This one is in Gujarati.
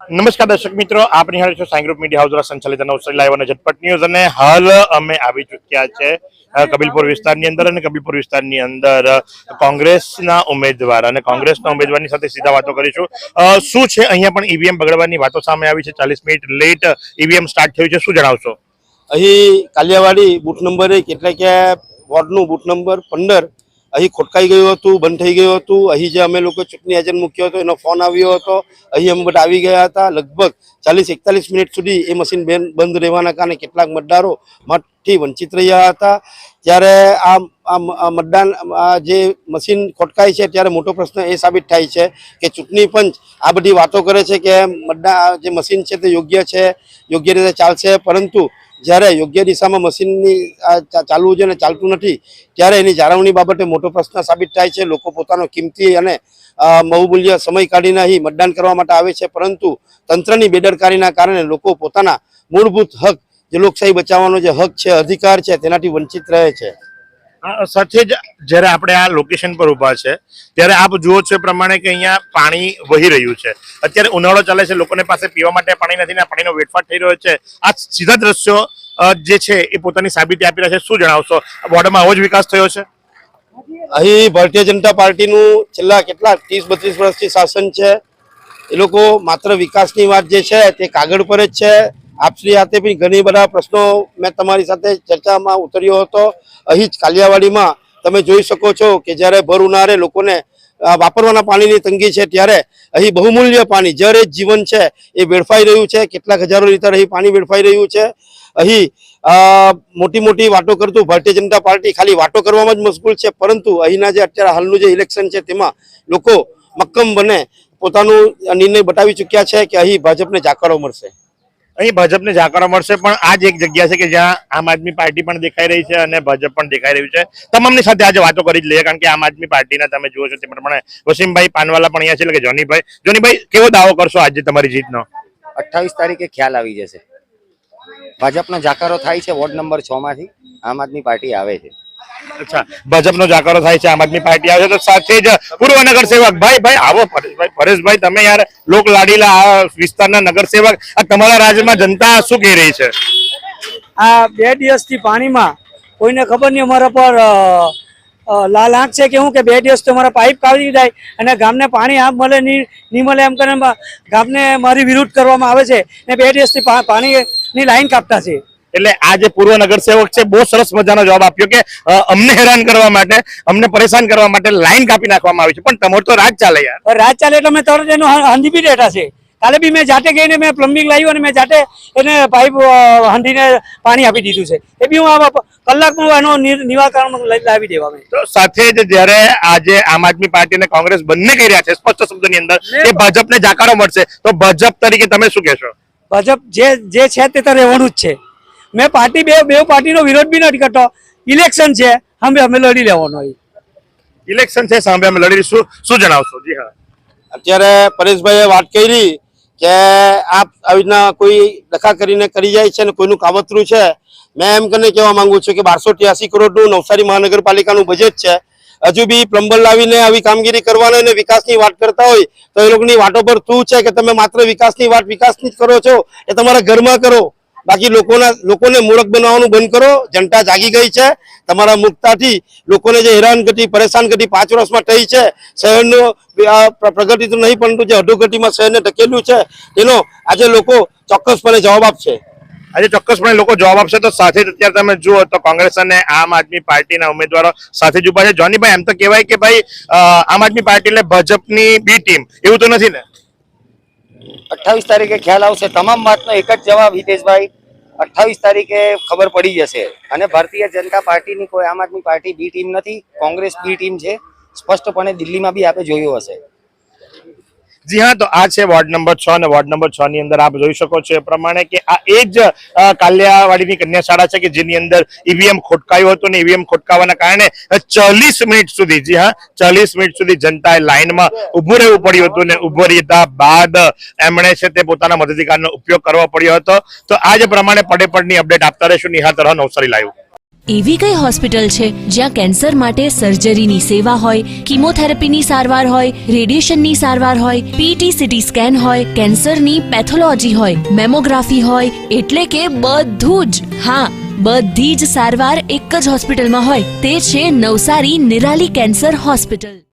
નમસ્કાર દર્શક મિત્રો, આપ નિહાળો છો સાઈ ગ્રુપ મીડિયા હાઉસ દ્વારા સંચાલિત નવસારી લાઈવ અને ઝટપટ ન્યૂઝ. અને હાલ અમે આવી ચૂક્યા છે કબીલપુર વિસ્તારની અંદર, અને કબીલપુર વિસ્તારની અંદર કોંગ્રેસના ઉમેદવાર અને કોંગ્રેસના ઉમેદવારની સાથે સીધા વાતો કરીશું. શું છે અહીંયા પણ ઈવીએમ બગડવાની વાતો સામે આવી છે. 40 મિનિટ લેટ ઈવીએમ સ્ટાર્ટ થયું છે, શું જણાવશો? અહીં કાલિયાવાડી બૂથ નંબર 1 એટલે કે વોર્ડનું બૂથ નંબર 15 અહીં ખોટકાઈ ગયું હતું, બંધ થઈ ગયું હતું. અહીં જે અમે લોકો ચૂંટણી એજન્ટ મૂક્યો હતો એનો ફોન આવ્યો હતો, અહીં અમે બધા આવી ગયા હતા. લગભગ 40-41 મિનિટ સુધી એ મશીન બંધ રહેવાના કારણે કેટલાક મતદારો મતથી વંચિત રહ્યા હતા. ત્યારે આ મતદાન જે મશીન ખોટકાય છે ત્યારે મોટો પ્રશ્ન એ સાબિત થાય છે કે ચૂંટણી પંચ આ બધી વાતો કરે છે કે મતદાન જે મશીન છે તે યોગ્ય છે, યોગ્ય રીતે ચાલશે, પરંતુ જ્યારે યોગ્ય દિશામાં મશીનની ચાલવું જોઈએ ને ચાલતું નથી ત્યારે એની જાળવણી બાબતે મોટો પ્રશ્ન સાબિત થાય છે. લોકો પોતાનો કિંમતી અને બહુમૂલ્ય સમય કાઢીને અહીં મતદાન કરવા માટે આવે છે, પરંતુ તંત્રની બેદરકારીના કારણે લોકો પોતાના મૂળભૂત હક, જે લોકશાહી બચાવવાનો જે હક છે, અધિકાર છે, તેનાથી વંચિત રહે છે. સાથે જ જ્યારે આપણે આ લોકેશન પર ઊભા છે ત્યારે આપ જુઓ છો એ પ્રમાણે કે અહીંયા પાણી વહી રહ્યું છે. અત્યારે ઉનાળો ચાલે છે, લોકોને પાસે પીવા માટે પાણી નથી ને પાણીનો વેડફાટ થઈ રહ્યો છે. આ સીધા દ્રશ્યો જે છે એ પોતાની સાબિતી આપી રહ્યા છે. શું જણાવશો? વોર્ડમાં આવો જ વિકાસ થયો છે? અહીં ભારતીય જનતા પાર્ટીનું છેલ્લા કેટલા 30-32 વર્ષથી શાસન છે. એ લોકો માત્ર વિકાસની વાત જે છે તે કાગળ પર જ છે. આપશ્રી હાથે પણ ઘણી બધા પ્રશ્નો મેં તમારી સાથે ચર્ચામાં ઉતર્યો હતો. અહીં જ કાલિયાવાડીમાં તમે જોઈ શકો છો કે જ્યારે ભર ઉનાળે લોકોને વાપરવાના પાણીની તંગી છે ત્યારે અહીં બહુમૂલ્ય પાણી, જળ એ જ જીવન છે, એ વેડફાઈ રહ્યું છે. કેટલાક હજારો લીટર અહીં પાણી વેડફાઈ રહ્યું છે. અહીં મોટી મોટી વાતો કરતું ભારતીય જનતા પાર્ટી ખાલી વાતો કરવામાં જ મશગુલ છે, પરંતુ અહીંના જે અત્યારે હાલનું જે ઇલેક્શન છે તેમાં લોકો મક્કમ બને પોતાનું નિર્ણય બતાવી ચૂક્યા છે કે અહીં ભાજપને જાકારો મળશે. અહીં ભાજપને જાકારો મળશે, પણ આ જ એક જગ્યા છે કે જ્યાં આમ આદમી પાર્ટી પણ દેખાઈ રહી છે અને ભાજપ પણ દેખાઈ રહ્યું છે. તમામની સાથે આજે વાતો કરી જ લઈએ, કારણ કે આમ આદમી પાર્ટીના તમે જુઓ છો તે પ્રમાણે વસીમભાઈ પાનવાલા પણ અહીંયા છે, એટલે કે જોનીભાઈ કેવો દાવો કરશો આજે તમારી જીતનો? 28 તારીખે ખ્યાલ આવી જશે. ભાજપનો જાકારો થાય છે વોર્ડ નંબર 6 માંથી, આમ આદમી પાર્ટી આવે છે. અચ્છા, ભાજપનો જાકારો થાય છે, આમ આદમી પાર્ટી આવે છે. તો સાથે જ પૂર્વ નગરસેવક ભાઈ આવો પરેશભાઈ, તમે યાર લોક લાડીલા આ વિસ્તારના નગરસેવક, આ તમારા રાજ્યમાં જનતા શું કહી રહી છે? આ 2 દિવસથી પાણીમાં કોઈને ખબર નહીં અમારા પર લાલ આંખ છે કે હું કે 2 દિવસ તો અમારા પાઇપ કાઢી જાય અને ગામને પાણી આમ મળે નહીં મળે એમ કરીને ગામને મારી વિરુદ્ધ કરવામાં આવે છે ને 2 દિવસથી પાણીની લાઈન કાપતા છે. એટલે આ જે પૂર્વ નગરસેવક છે બહુ સરસ મજાનો જવાબ આપ્યો કે અમને હેરાન કરવા માટે, અમને પરેશાન કરવા માટે લાઈન કાપી નાખવામાં આવી છે. પણ તમારું તો રાજ ચાલે યાર. રાજ ચાલે એટલે મેં તરત એનો હાંધી બી બેઠા છે. કાલે બી મેં જાતે ગઈને મેં પ્લમ્બિંગ લાવ્યું અને મેં જાતે એને પાઇપ હાંધીને પાણી આપી દીધું છે. એ બી હું કલાકનું એનો નિવારણ લાવી દેવા. તો સાથે જ જ્યારે આજે આમ આદમી પાર્ટી અને કોંગ્રેસ બંને કહી રહ્યા છે સ્પષ્ટ શબ્દોની અંદર કે ભાજપને જાકારો મળશે, તો ભાજપ તરીકે તમે શું કહેશો? ભાજપ જે છે તે તો રહેવાનું જ છે. મેં પાર્ટી બે પાર્ટીનો વિરોધ બી નથી કરતો. ઇલેક્શન છે, અમે લડી લેવાનો. ઇલેક્શન છે, સામે અમે લડી. શું જણાવશો? જી હા, અત્યારે પરેશભાઈએ વાત કરી કે આપ આવી રીતના કોઈ ડખા કરીને કરી જાય છે અને કોઈનું કાવતરું છે. મેં એમ કરીને કહેવા માંગુ છું કે 1283 કરોડનું નવસારી મહાનગરપાલિકાનું બજેટ છે. હજુ બી પ્લમ્બર લાવીને આવી કામગીરી કરવાનો અને વિકાસની વાત કરતા હોય તો એ લોકોની વાતો પર શું છે કે તમે માત્ર વિકાસની વાત વિકાસની જ કરો છો, એ તમારા ઘરમાં કરો. બાકી લોકોને મૂર્ખ બનાવવાનું બંધ કરો. જનતા જાગી ગઈ છે. તમારા મુક્તાથી લોકોને જે હેરાનગતિ પરેશાન ગતિ 5 વર્ષમાં થઈ છે, શહેરનું પ્રગતિ તો નહીં પરંતુ જે અધોગતિમાં શહેરને ધકેલ્યું છે તેનો આજે લોકો ચોક્કસપણે જવાબ આપશે. આજે ચોક્કસપણે લોકો જવાબ આપશે. તો સાથે જ અત્યારે તમે જુઓ તો કોંગ્રેસ અને આમ આદમી પાર્ટીના ઉમેદવારો સાથે જ ઉભા છે. જોનીભાઈ, એમ તો કહેવાય કે ભાઈ આમ આદમી પાર્ટી એટલે ભાજપની બી ટીમ, એવું તો નથી ને? 28 તારીખે ખ્યાલ આવશે. તમામ વાતનો એક જ જવાબ હિતેશભાઈ, 28 તારીખે ખબર પડી જશે. અને ભારતીય જનતા પાર્ટીની કોઈ આમ આદમી પાર્ટી બી ટીમ નથી, કોંગ્રેસ બી ટીમ છે. સ્પષ્ટપણે દિલ્હીમાં બી આપણે જોયું હશે. જી હા, તો આ છે વોર્ડ નંબર 6 અને વોર્ડ નંબર 6 ની અંદર આપ જોઈ શકો છો એ પ્રમાણે કે આ એ જ કાલિયાવાડીની કન્યા શાળા છે કે જેની અંદર ઈવીએમ ખોટકાયું હતું ને ઈવીએમ ખોટકાવાના કારણે 40 મિનિટ સુધી, જી હા 40 મિનિટ સુધી જનતાએ લાઈનમાં ઉભું રહેવું પડ્યું હતું ને ઉભો રહેતા બાદ એમણે છે તે પોતાના મતાધિકારનો ઉપયોગ કરવો પડ્યો હતો. તો આ જ પ્રમાણે પડે પડની અપડેટ આપતા રહેશું. નિહાળ તરહ નવસારી લાઈવ. એવી કઈ હોસ્પિટલ છે જ્યાં કેન્સર માટે સર્જરીની સેવા હોય, કીમોથેરાપીની સારવાર હોય, રેડિયેશનની સારવાર હોય, પીટી સીટી સ્કેન હોય, કેન્સરની પેથોલોજી હોય, મેમોગ્રાફી હોય, એટલે કે બધું જ. હા, બધી જ સારવાર એક જ હોસ્પિટલમાં હોય. તે છે નવસારી નિરાલી કેન્સર હોસ્પિટલ.